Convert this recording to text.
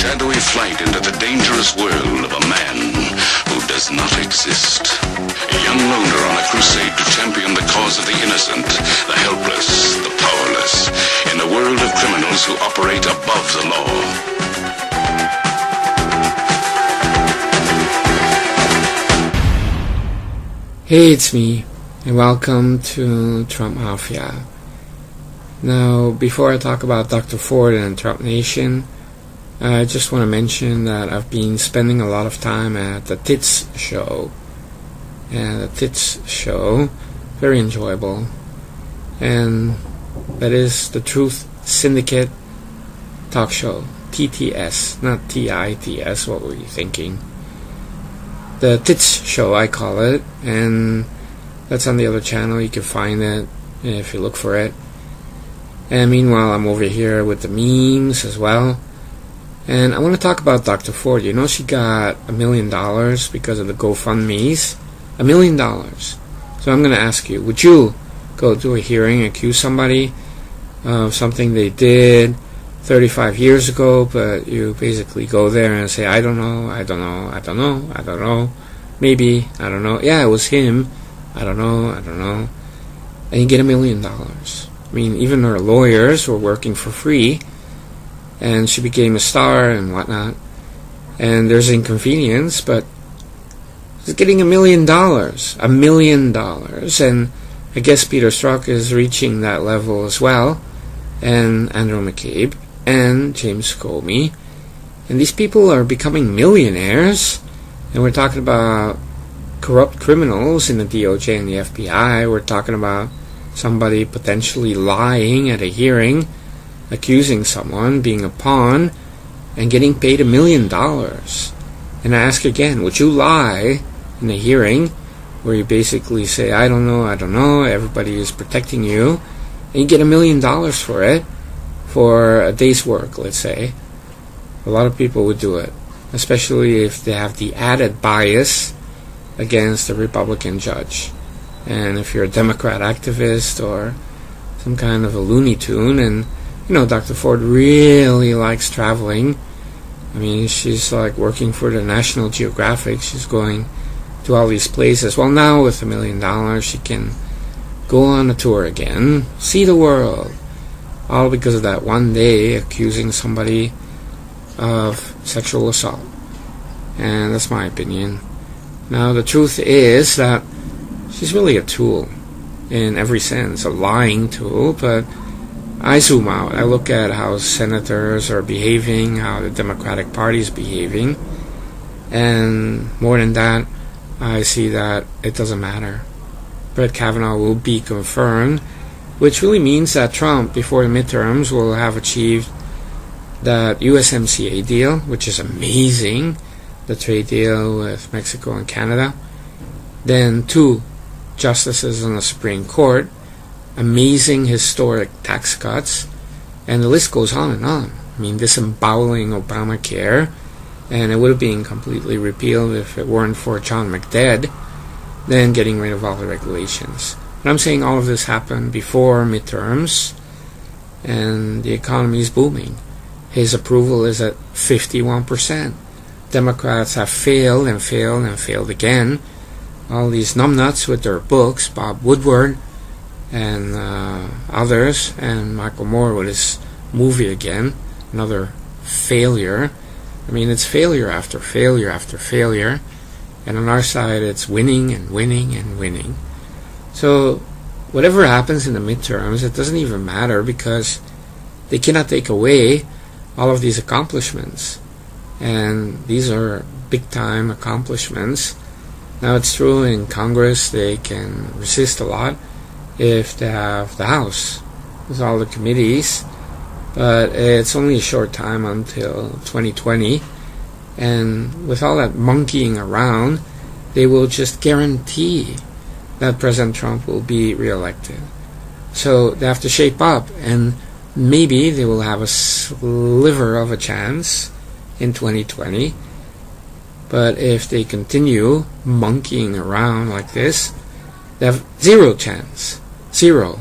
shadowy flight into the dangerous world of a man who does not exist. A young loner on a crusade to champion the cause of the innocent, the helpless, the powerless, in a world of criminals who operate above the law. Hey, it's me, and welcome to Trump Mafia. Now, before I talk about Dr. Ford and Trump Nation, I just want to mention that I've been spending a lot of time at the Tits show. And the Tits show, very enjoyable. And that is the Truth Syndicate talk show. TTS, not TITS, what were you thinking? The Tits show, I call it, and that's on the other channel. You can find it if you look for it. And meanwhile, I'm over here with the memes as well. And I want to talk about Dr. Ford. You know, she got $1 million because of the GoFundMes. $1 million. So I'm going to ask you, would you go to a hearing, accuse somebody of something they did 35 years ago, but you basically go there and say, I don't know, maybe, I don't know, yeah, it was him, I don't know, and you get $1 million. I mean, even her lawyers were working for free, and she became a star and whatnot, and there's inconvenience, but she's getting $1 million, $1 million, and I guess Peter Strzok is reaching that level as well, and Andrew McCabe, and James Comey, and these people are becoming millionaires, and we're talking about corrupt criminals in the DOJ and the FBI. We're talking about somebody potentially lying at a hearing, accusing someone, being a pawn, and getting paid $1 million. And I ask again, would you lie in a hearing where you basically say, I don't know, everybody is protecting you, and you get $1 million for it, for a day's work, let's say? A lot of people would do it, especially if they have the added bias against a Republican judge. And if you're a Democrat activist or some kind of a Looney Tune, and you know, Dr. Ford really likes traveling. I mean, she's like working for the National Geographic. She's going to all these places. Well, now with $1 million, she can go on a tour again, see the world. All because of that one day accusing somebody of sexual assault. And that's my opinion. Now, the truth is that she's really a tool in every sense, a lying tool, but I zoom out. I look at how senators are behaving, how the Democratic Party is behaving, and more than that, I see that it doesn't matter. Brett Kavanaugh will be confirmed, which really means that Trump, before the midterms, will have achieved that USMCA deal, which is amazing, the trade deal with Mexico and Canada. Then 2 justices on the Supreme Court, amazing historic tax cuts, and the list goes on and on. I mean, disemboweling Obamacare, and it would have been completely repealed if it weren't for John McDead, then getting rid of all the regulations. But I'm saying all of this happened before midterms, and the economy is booming. His approval is at 51%. Democrats have failed and failed and failed again. All these numbnuts with their books, Bob Woodward and others, and Michael Moore with his movie again, another failure. I mean, it's failure after failure after failure, and on our side it's winning and winning and winning. So whatever happens in the midterms, it doesn't even matter, because they cannot take away all of these accomplishments, and these are big time accomplishments. Now, it's true in Congress they can resist a lot if they have the House with all the committees, but it's only a short time until 2020, and with all that monkeying around, they will just guarantee that President Trump will be reelected. So they have to shape up, and maybe they will have a sliver of a chance in 2020. But if they continue monkeying around like this, they have zero chance. Zero.